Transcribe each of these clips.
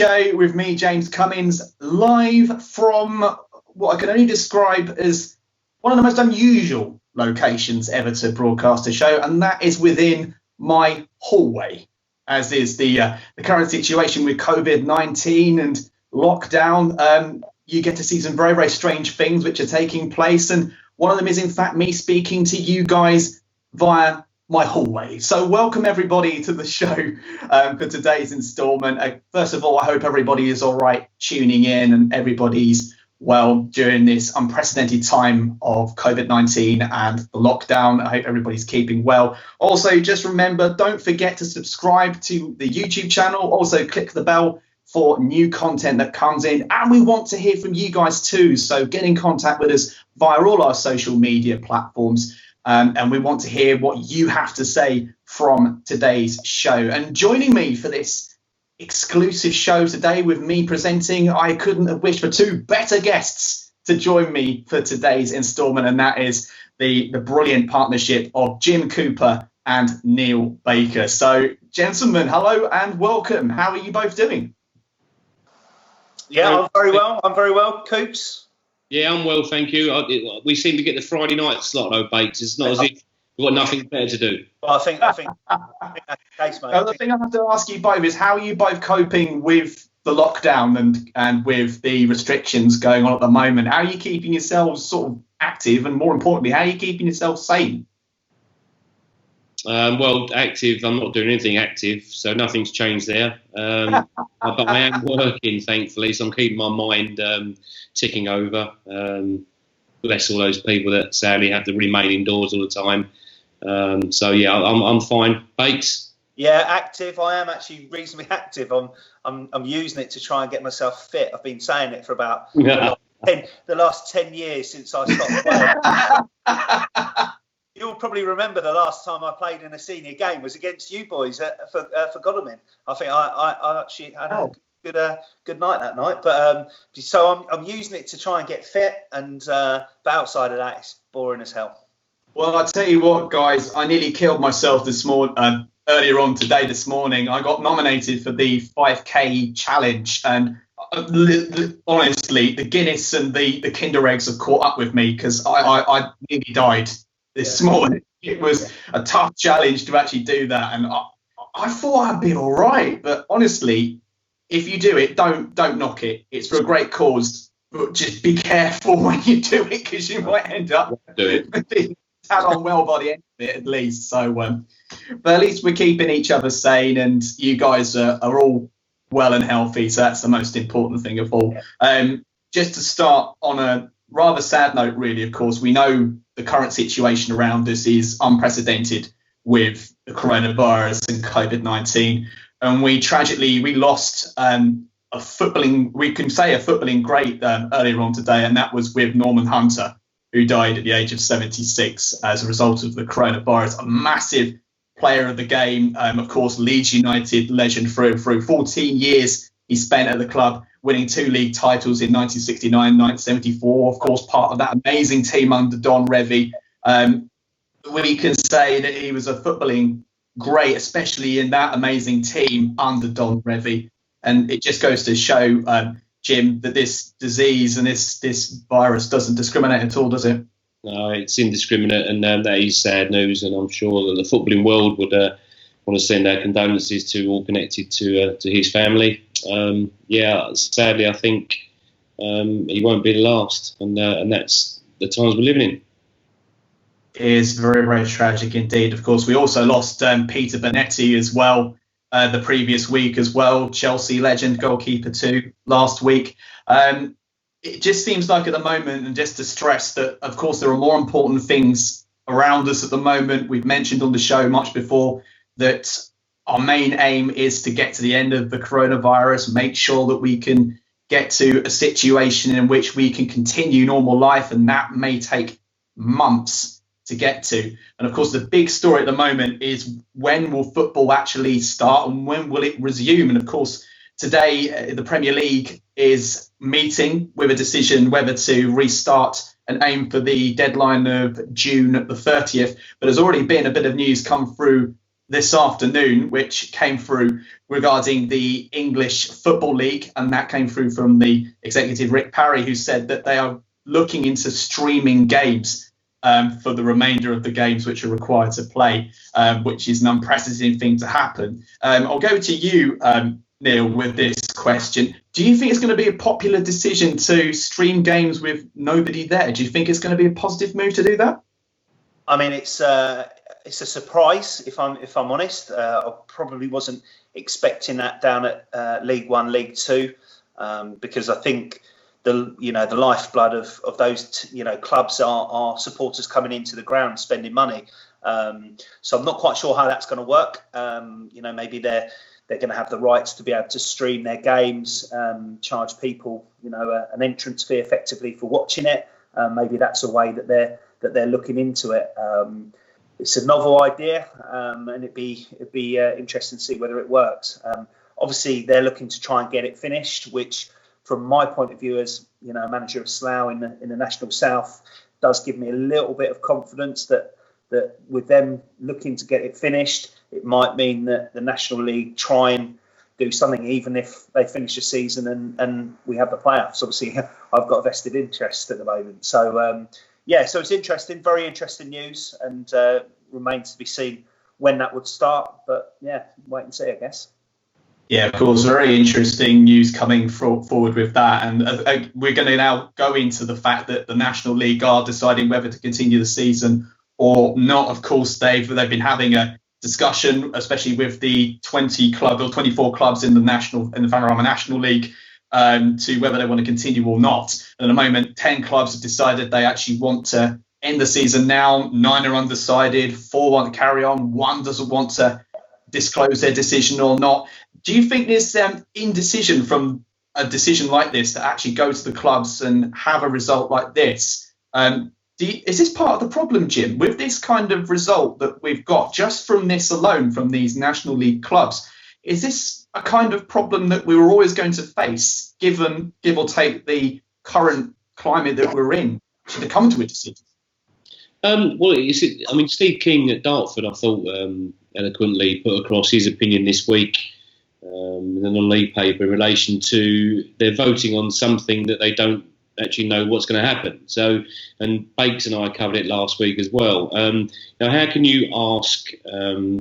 Show with me, James Cummins, live from what I can only describe as one of the most unusual locations ever to broadcast a show, and that is within my hallway, as is the current situation with COVID-19 and lockdown. You get to see some very, very strange things which are taking place, and one of them is, in fact, me speaking to you guys via my hallway. So welcome everybody to the show for today's instalment. First of all, I hope everybody is all right tuning in and everybody's well during this unprecedented time of COVID-19 and the lockdown. I hope everybody's keeping well. Also, just remember, don't forget to subscribe to the YouTube channel. Also, click the bell for new content that comes in. And we want to hear from you guys too. So get in contact with us via all our social media platforms. And we want to hear what you have to say from today's show. And joining me for this exclusive show today with me presenting, I couldn't have wished for two better guests to join me for today's instalment. And that is the brilliant partnership of Jim Cooper and Neil Baker. So, gentlemen, hello and welcome. How are you both doing? Yeah, I'm very well. Coops? Yeah, I'm well, thank you. We seem to get the Friday night slot, though, Bates. It's not as if we've got nothing better to do. Well, I think that's the case, mate. The thing I have to ask you both is, how are you both coping with the lockdown and with the restrictions going on at the moment? How are you keeping yourselves sort of active, and more importantly, how are you keeping yourselves sane? Well, active, I'm not doing anything active, so nothing's changed there. But I am working, thankfully, so I'm keeping my mind ticking over. Bless all those people that sadly have to remain indoors all the time. So yeah, I'm fine. Bates? Yeah, active. I am actually reasonably active. I'm using it to try and get myself fit. I've been saying it for about the last 10 years since I stopped playing. You'll probably remember the last time I played in a senior game was against you boys for Godalming. I think I actually had a good night that night. But so I'm using it to try and get fit, and but outside of that, it's boring as hell. Well, I tell you what, guys, I nearly killed myself this morning. Earlier on today, this morning, I got nominated for the 5K challenge, and honestly, the Guinness and the Kinder Eggs have caught up with me, because I nearly died this morning. It was a tough challenge to actually do that, and I thought I'd be all right. But honestly, if you do it, don't knock it. It's for a great cause, but just be careful when you do it, because you might end up doing on well by the end of it, at least. So, but at least we're keeping each other sane, and you guys are all well and healthy. So that's the most important thing of all. Just to start on a rather sad note, really, of course, we know the current situation around us is unprecedented with the coronavirus and COVID-19. And we tragically lost a footballing great earlier on today, and that was with Norman Hunter, who died at the age of 76 as a result of the coronavirus. A massive player of the game, of course, Leeds United legend through and through. 14 years he spent at the club, winning 2 league titles in 1969, 1974. Of course, part of that amazing team under Don Revie. We can say that he was a footballing great, especially in that amazing team under Don Revie. And it just goes to show, Jim, that this disease and this virus doesn't discriminate at all, does it? No, it's indiscriminate, and that is sad news. And I'm sure that the footballing world would want to send our condolences to all connected to his family. Yeah, sadly, I think he won't be the last, and that's the times we're living in. It is very, very tragic indeed. Of course, we also lost Peter Bonetti as well the previous week as well. Chelsea legend, goalkeeper too, last week. It just seems like at the moment, and just to stress that, of course, there are more important things around us at the moment. We've mentioned on the show much before that our main aim is to get to the end of the coronavirus, make sure that we can get to a situation in which we can continue normal life, and that may take months to get to. And of course, the big story at the moment is, when will football actually start and when will it resume? And of course, today the Premier League is meeting with a decision whether to restart and aim for the deadline of June the 30th. But there's already been a bit of news come through this afternoon, which came through regarding the English Football League, and that came through from the executive Rick Parry, who said that they are looking into streaming games for the remainder of the games which are required to play, which is an unprecedented thing to happen. I'll go to you, Neil, with this question. Do you think it's going to be a popular decision to stream games with nobody there? Do you think it's going to be a positive move to do that? I mean, it's a surprise, if I'm honest. I probably wasn't expecting that down at League One, League Two, because I think the lifeblood of those clubs are supporters coming into the ground spending money. So I'm not quite sure how that's going to work. Maybe they're going to have the rights to be able to stream their games, charge people an entrance fee effectively for watching it. Maybe that's a way that they're looking into it. It's a novel idea, and it'd be interesting to see whether it works. Obviously, they're looking to try and get it finished, which, from my point of view as manager of Slough in the National South, does give me a little bit of confidence that with them looking to get it finished, it might mean that the National League try and do something, even if they finish the season and we have the playoffs. Obviously, I've got a vested interest at the moment. So, so it's interesting, very interesting news, and remains to be seen when that would start. But, wait and see, I guess. Yeah, of course, very interesting news coming forward with that. And we're going to now go into the fact that the National League are deciding whether to continue the season or not. Of course, they've been having a discussion, especially with the 24 clubs in the Panorama National League, to whether they want to continue or not. At the moment, 10 clubs have decided they actually want to end the season now. 9 are undecided, 4 want to carry on, 1 doesn't want to disclose their decision or not. Do you think there's indecision from a decision like this to actually go to the clubs and have a result like this? Is this part of the problem, Jim, with this kind of result that we've got just from this alone, from these National League clubs? Is this a kind of problem that we were always going to face, given, give or take, the current climate that we're in, to come to a decision? Steve King at Dartford, I thought, eloquently put across his opinion this week in the non-league paper in relation to they're voting on something that they don't actually know what's going to happen. So, and Bakes and I covered it last week as well. How can you ask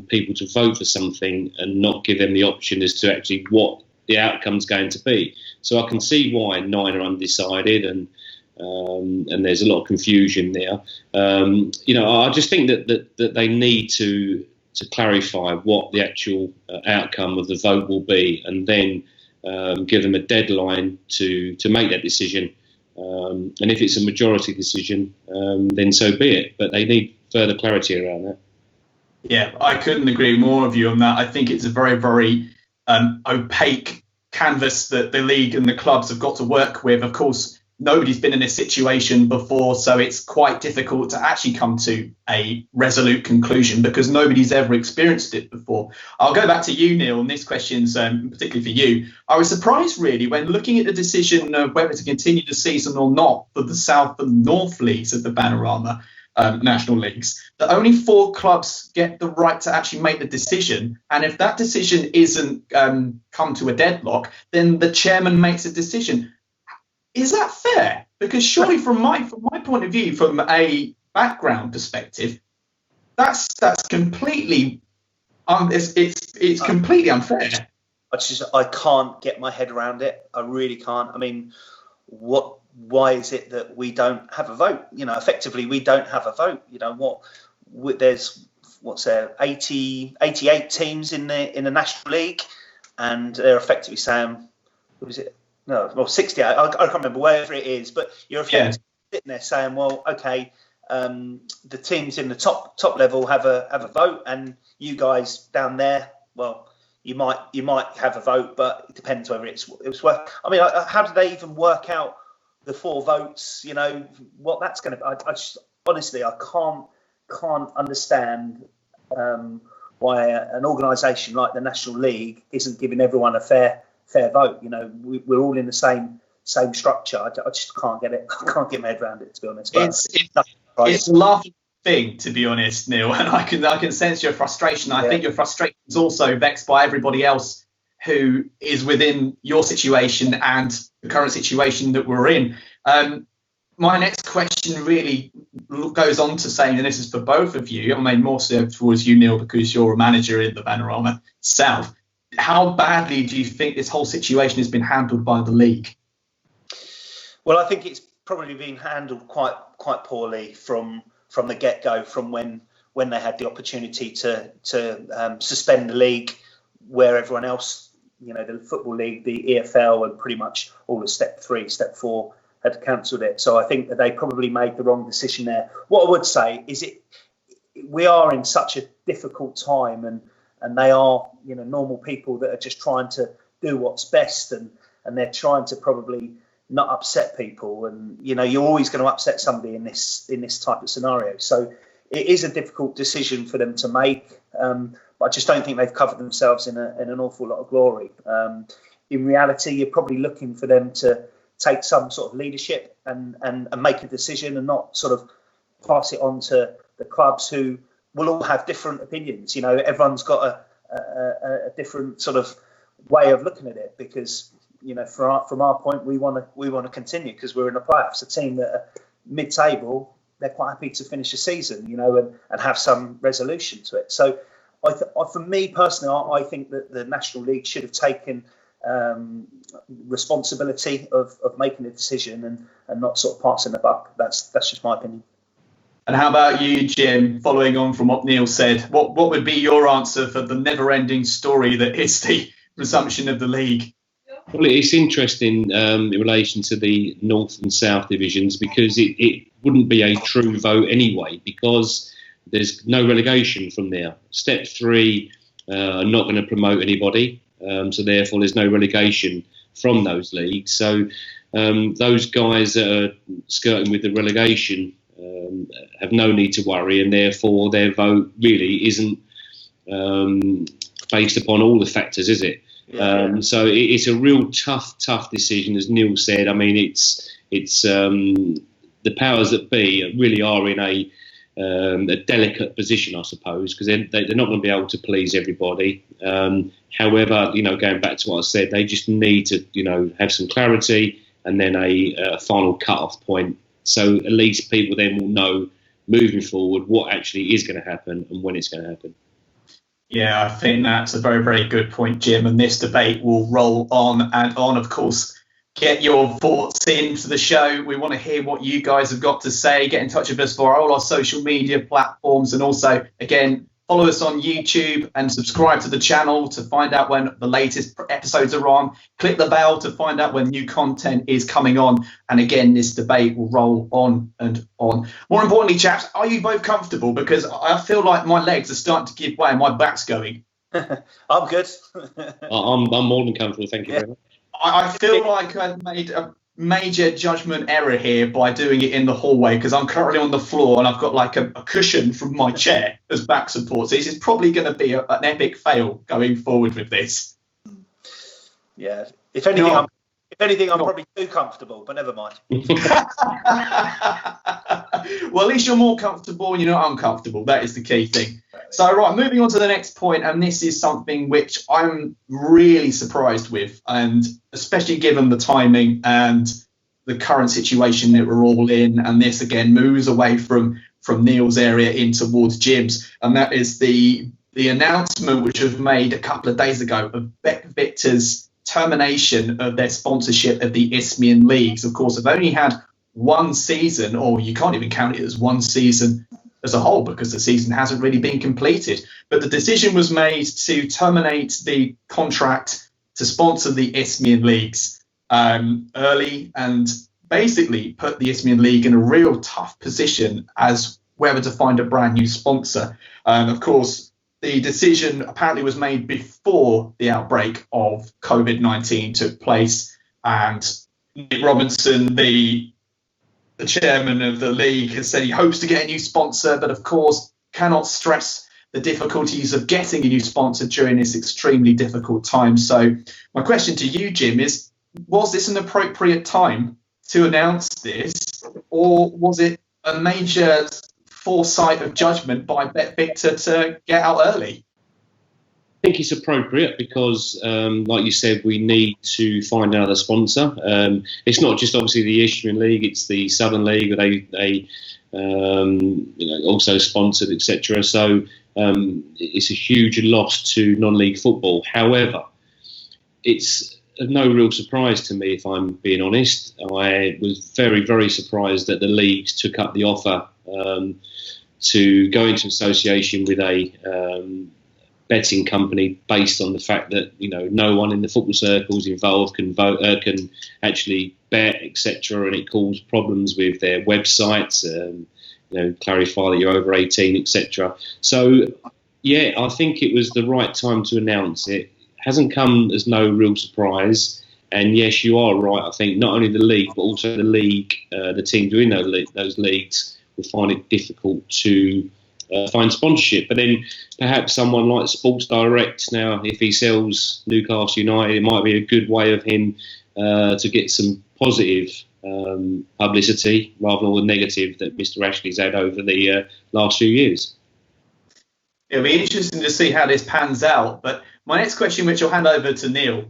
people to vote for something and not give them the option as to actually what the outcome's going to be? So I can see why 9 are undecided, and there's a lot of confusion there. I just think that they need to clarify what the actual outcome of the vote will be, and then give them a deadline to make that decision. And if it's a majority decision, then so be it. But they need further clarity around that. Yeah, I couldn't agree more with you on that. I think it's a very, very opaque canvas that the league and the clubs have got to work with. Of course, nobody's been in this situation before, so it's quite difficult to actually come to a resolute conclusion because nobody's ever experienced it before. I'll go back to you, Neil, and this question's particularly for you. I was surprised, really, when looking at the decision of whether to continue the season or not for the South and North leagues of the Panorama National Leagues, that only 4 clubs get the right to actually make the decision. And if that decision isn't come to a deadlock, then the chairman makes a decision. Is that fair? Because surely, from my point of view, from a background perspective, that's completely it's completely unfair. I can't get my head around it. I really can't. I mean, why is it that we don't have a vote? Effectively, we don't have a vote. There's 88 teams in the National League, and they're effectively saying, what is it? No, well, 68. I can't remember wherever it is, but you're effectively sitting there saying, well, okay, the teams in the top level have a vote, and you guys down there, well, you might have a vote, but it depends whether it's worth. I mean, how do they even work out the 4 votes? What that's going to. I just honestly, I can't understand why an organisation like the National League isn't giving everyone a fair vote. We're all in the same structure. I just can't get it. I can't get my head around it, to be honest. But it's thing, to be honest, Neil, and I can sense your frustration. I think your frustration is also vexed by everybody else who is within your situation and the current situation that we're in. My next question really goes on to saying, and this is for both of you, I mean more so towards you, Neil, because you're a manager in the Vanarama South. How badly do you think this whole situation has been handled by the league? Well, I think it's probably been handled quite poorly from the get-go, from when they had the opportunity to suspend the league, where everyone else, the Football League, the EFL, and pretty much all of Step 3, Step 4 had cancelled it. So I think that they probably made the wrong decision there. What I would say is we are in such a difficult time, and they are, normal people that are just trying to do what's best, and they're trying to probably not upset people. And, you're always going to upset somebody in this type of scenario. So it is a difficult decision for them to make. But I just don't think they've covered themselves in an awful lot of glory. In reality, you're probably looking for them to take some sort of leadership and make a decision, and not sort of pass it on to the clubs, who will all have different opinions. Everyone's got a different sort of way of looking at it, because from our point, we want to continue because we're in the playoffs. A team that are mid-table, they're quite happy to finish the season, and have some resolution to it. So for me personally, I think that the National League should have taken responsibility of making a decision and not sort of passing the buck. That's just my opinion. And how about you, Jim? Following on from what Neil said, what would be your answer for the never-ending story that is the resumption of the league? Well, it's interesting in relation to the North and South divisions, because it wouldn't be a true vote anyway, because there's no relegation from there. Step 3 are not going to promote anybody, so therefore there's no relegation from those leagues. So those guys that are skirting with the relegation have no need to worry, and therefore their vote really isn't based upon all the factors, is it? So it's a real tough decision, as Neil said. I mean, it's the powers that be really are in a delicate position, I suppose, because they're not going to be able to please everybody. However, going back to what I said, they just need to, have some clarity and then a final cut-off point. So at least people then will know moving forward what actually is going to happen and when it's going to happen. Yeah, I think that's a very, very good point, Jim. And this debate will roll on and on. Of course, get your thoughts into the show. We want to hear what you guys have got to say. Get in touch with us via all our social media platforms. And also, again, follow us on YouTube and subscribe to the channel to find out when the latest episodes are on. Click the bell to find out when new content is coming on. And again, this debate will roll on and on. More importantly, chaps, are you both comfortable? Because I feel like my legs are starting to give way and my back's going. I'm good. I'm more than comfortable. Thank you very much. I feel like I've made a major judgment error here by doing it in the hallway, because I'm currently on the floor and I've got like a cushion from my chair as back support. So this is probably going to be an epic fail going forward with this. Yeah. If anything, I'm probably too comfortable, but never mind. Well, at least you're more comfortable and you're not uncomfortable. That is the key thing. So, right, moving on to the next point, and this is something which I'm really surprised with, and especially given the timing and the current situation that we're all in, and this again moves away from Neil's area in towards Jim's, and that is the announcement which was made a couple of days ago of Beck Victor's termination of their sponsorship of the Isthmian Leagues. Of course, they've only had one season, or you can't even count it as one season as a whole, because the season hasn't really been completed. But the decision was made to terminate the contract to sponsor the Isthmian Leagues early, and basically put the Isthmian League in a real tough position as whether to find a brand new sponsor. Of course, the decision apparently was made before the outbreak of COVID-19 took place, and Nick Robinson, the chairman of the league, has said he hopes to get a new sponsor, but of course cannot stress the difficulties of getting a new sponsor during this extremely difficult time. So my question to you, Jim, is, was this an appropriate time to announce this, or was it a major foresight of judgment by BetVictor to get out early? I think it's appropriate because, like you said, we need to find another sponsor. It's not just obviously the Isthmian League; it's the Southern League. They also sponsored, etc. So it's a huge loss to non-league football. However, it's no real surprise to me, if I'm being honest. I was very, very surprised that the leagues took up the offer to go into association with a betting company based on the fact that no one in the football circles involved can vote, can actually bet, etc., and it caused problems with their websites. Clarify that you're over 18, etc. So, yeah, I think it was the right time to announce it. Hasn't come as no real surprise. And yes, you are right. I think not only the league, but also the league, the team doing those leagues will find it difficult to find sponsorship. But then perhaps someone like Sports Direct now, if he sells Newcastle United, it might be a good way of him to get some positive publicity rather than all the negative that Mr. Ashley's had over the last few years. It'll be interesting to see how this pans out. But my next question, which I'll hand over to Neil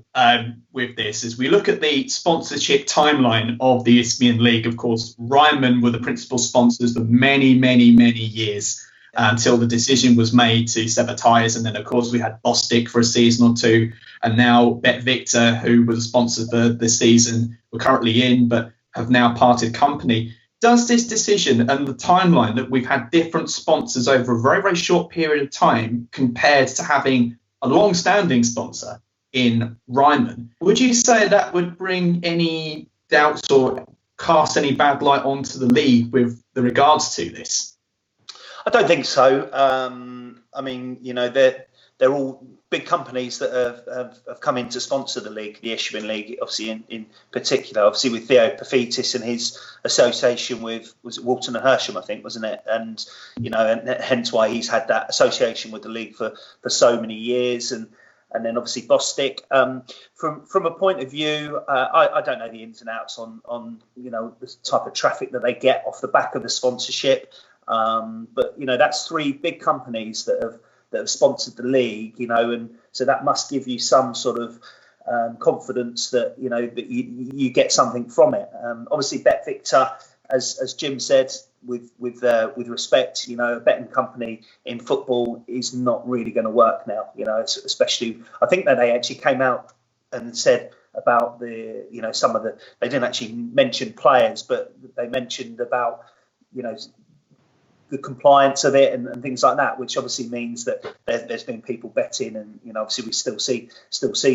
with this, is we look at the sponsorship timeline of the Isthmian League. Of course, Ryman were the principal sponsors for many, many, many years until the decision was made to sever ties. And then, of course, we had Bostik for a season or two. And now BetVictor, who was a sponsor for this season, we're currently in, but have now parted company. Does this decision and the timeline that we've had different sponsors over a very, very short period of time compared to having a long-standing sponsor in Ryman, would you say that would bring any doubts or cast any bad light onto the league with the regards to this? I don't think so. I mean, they're all big companies that have come in to sponsor the league, the Isthmian League, obviously in particular, obviously with Theo Paphitis and his association with, was it Walton and Hersham, I think, wasn't it? And, and hence why he's had that association with the league for so many years. And then obviously Bostik. From a point of view, I don't know the ins and outs on the type of traffic that they get off the back of the sponsorship. But that's three big companies that have sponsored the league, and so that must give you some sort of confidence that that you get something from it. Obviously, BetVictor, as Jim said, with respect, a betting company in football is not really going to work now. Especially, I think that they actually came out and said about the some of the, they didn't actually mention players, but they mentioned about the compliance of it and things like that, which obviously means that there's been people betting, and obviously we still see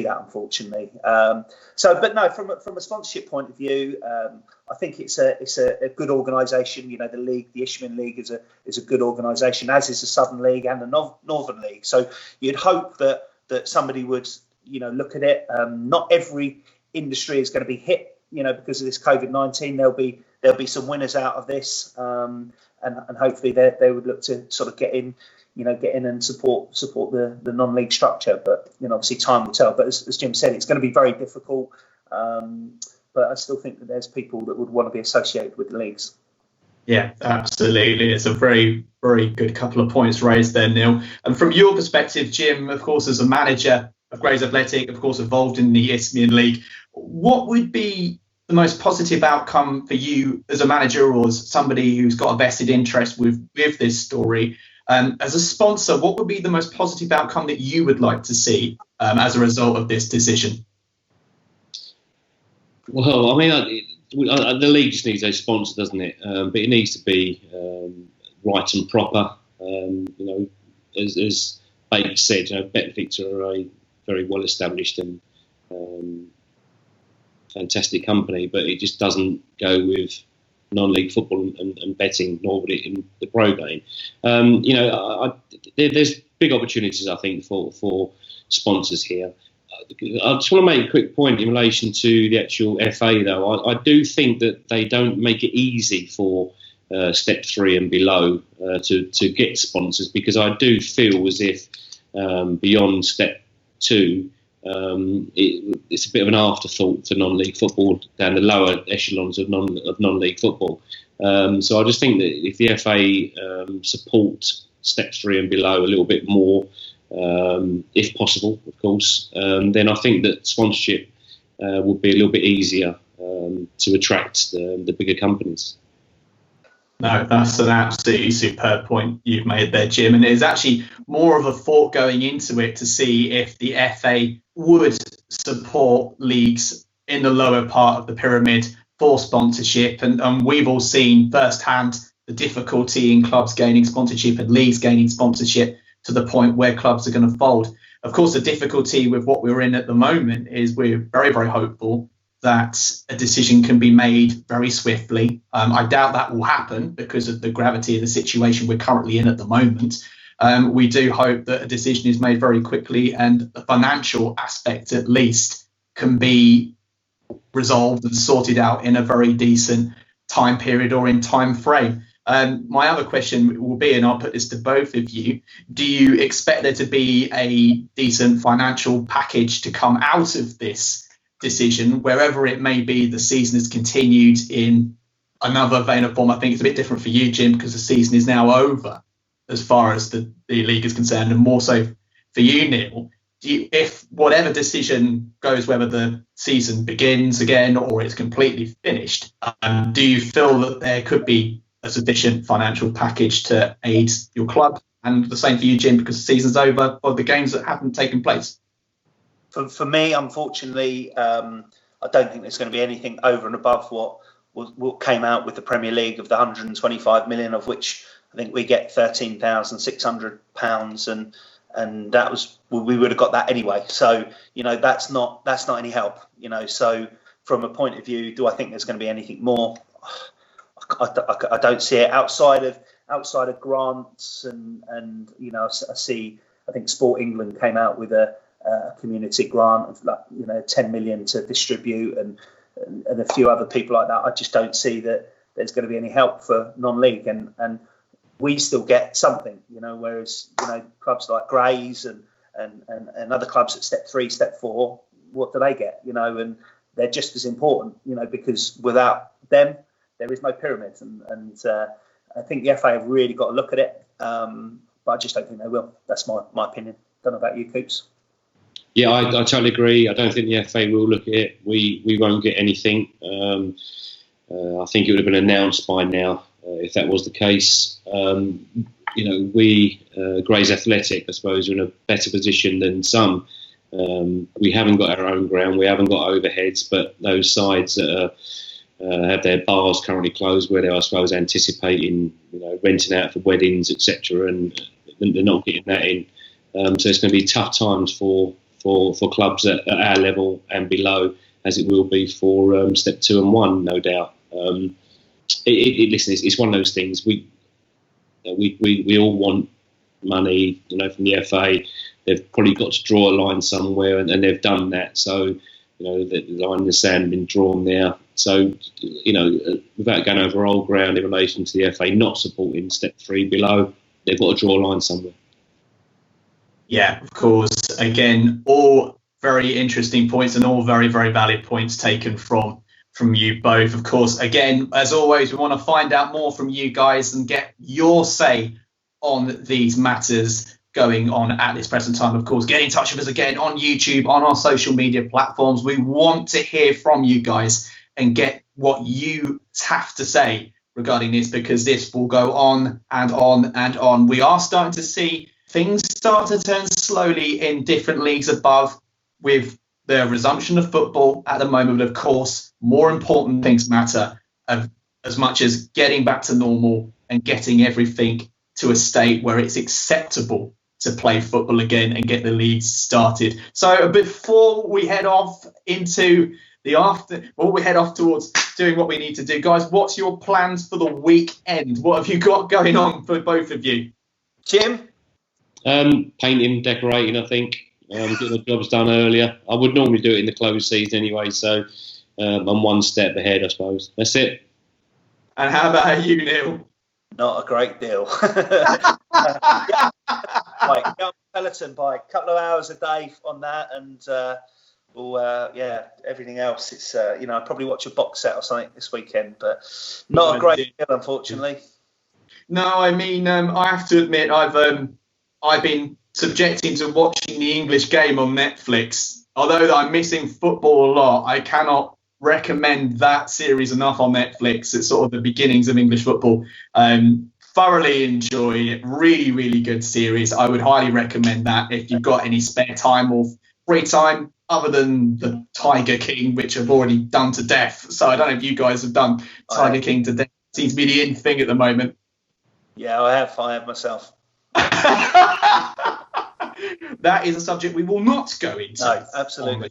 that, unfortunately. But no, from a sponsorship point of view, I think it's a good organisation. The league, the Isthmian League, is a good organisation, as is the Southern League and the Northern League. So you'd hope that somebody would look at it. Not every industry is going to be hit, because of this COVID-19. There'll be some winners out of this. And hopefully they would look to sort of get in and support the non-league structure. But obviously time will tell. But as Jim said, it's going to be very difficult. But I still think that there's people that would want to be associated with the leagues. Yeah, absolutely. It's a very, very good couple of points raised there, Neil. And from your perspective, Jim, of course, as a manager of Grays Athletic, of course, involved in the Isthmian League, what would be the most positive outcome for you as a manager or as somebody who's got a vested interest with this story? As a sponsor, what would be the most positive outcome that you would like to see as a result of this decision? Well, I mean, the league just needs a sponsor, doesn't it? But it needs to be right and proper. As Bates said, BetVictor are a very well established and fantastic company, but it just doesn't go with non-league football and betting, nor would it in the pro game. There's big opportunities, I think, for sponsors here. I just want to make a quick point in relation to the actual FA, though. I do think that they don't make it easy for step 3 and below to get sponsors, because I do feel as if beyond step 2, it's a bit of an afterthought for non-league football down the lower echelons of non-league football. So I just think that if the FA support step 3 and below a little bit more, if possible, of course, then I think that sponsorship would be a little bit easier to attract the bigger companies. No, that's an absolutely superb point you've made there, Jim. And it is actually more of a thought going into it to see if the FA would support leagues in the lower part of the pyramid for sponsorship. And we've all seen firsthand the difficulty in clubs gaining sponsorship and leagues gaining sponsorship to the point where clubs are going to fold. Of course, the difficulty with what we're in at the moment is we're very, very hopeful that a decision can be made very swiftly. I doubt that will happen because of the gravity of the situation we're currently in at the moment. We do hope that a decision is made very quickly and the financial aspect at least can be resolved and sorted out in a very decent time period or in time frame. My other question will be, and I'll put this to both of you, do you expect there to be a decent financial package to come out of this decision, wherever it may be? The season has continued in another vein of form. I think it's a bit different for you, Jim, because the season is now over as far as the league is concerned, and more so for you, Neil. If whatever decision goes, whether the season begins again or it's completely finished, do you feel that there could be a sufficient financial package to aid your club? And the same for you, Jim, because the season's over for the games that haven't taken place. For me, unfortunately, I don't think there's going to be anything over and above what came out with the Premier League of the 125 million, of which I think we get £13,600, and that was, we would have got that anyway. So that's not any help. So from a point of view, do I think there's going to be anything more? I don't see it outside of grants and I think Sport England came out with a community grant of 10 million to distribute and a few other people like that. I just don't see that there's going to be any help for non-league, and we still get something, whereas clubs like Grays and other clubs at step 3, step 4, what do they get? And they're just as important, because without them there is no pyramid, and I think the FA have really got to look at it, but I just don't think they will. That's my opinion. Don't know about you, Coops. Yeah, I totally agree. I don't think the FA will look at it. We won't get anything. I think it would have been announced by now if that was the case. We, Grays Athletic, I suppose, are in a better position than some. We haven't got our own ground. We haven't got overheads, but those sides that have their bars currently closed, where they're, I suppose, anticipating, renting out for weddings, etc., and they're not getting that in. So it's going to be tough times for clubs at our level and below, as it will be for step 2 and 1, no doubt. Listen, it's one of those things. We all want money, from the FA. They've probably got to draw a line somewhere, and they've done that. So, the line in the sand has been drawn there. So, without going over old ground in relation to the FA not supporting step 3 below, they've got to draw a line somewhere. Yeah, of course. Again, all very interesting points and all very, very valid points taken from you both. Of course, again, as always, we want to find out more from you guys and get your say on these matters going on at this present time. Of course, get in touch with us again on YouTube, on our social media platforms. We want to hear from you guys and get what you have to say regarding this, because this will go on and on and on. We are starting to see things start to turn slowly in different leagues above with the resumption of football at the moment. But of course, more important things matter as much as getting back to normal and getting everything to a state where it's acceptable to play football again and get the leagues started. So before we head off into we head off towards doing what we need to do, guys, what's your plans for the weekend? What have you got going on for both of you? Jim? Painting, decorating, I think. Getting the jobs done earlier. I would normally do it in the closed season anyway, so I'm one step ahead, I suppose. That's it. And how about you, Neil? Not a great deal. Peloton bike, a couple of hours a day on that, and Well, yeah, everything else. It's I'll probably watch a box set or something this weekend, but not a great deal, unfortunately. No, I mean, I have to admit, I've been subjecting to watching the English game on Netflix. Although I'm missing football a lot, I cannot recommend that series enough on Netflix. It's sort of the beginnings of English football. Thoroughly enjoy it. Really, really good series. I would highly recommend that if you've got any spare time or free time, other than the Tiger King, which I've already done to death. So I don't know if you guys have done Tiger King to death. Seems to be the in thing at the moment. Yeah, I have myself. That is a subject we will not go into. No, absolutely.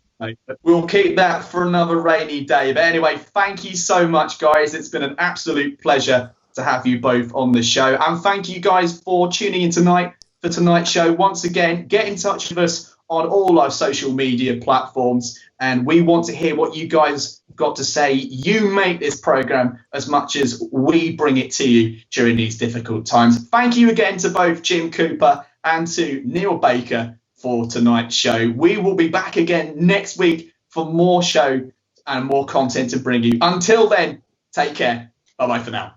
We'll keep that for another rainy day. But anyway, thank you so much, guys. It's been an absolute pleasure to have you both on the show. And thank you guys for tuning in tonight for tonight's show. Once again, get in touch with us on all our social media platforms. And we want to hear what you guys got to say. You make this program as much as we bring it to you during these difficult times. Thank you again to both Jim Cooper and to Neil Baker for tonight's show. We will be back again next week for more show and more content to bring you. Until then, take care. Bye-bye for now.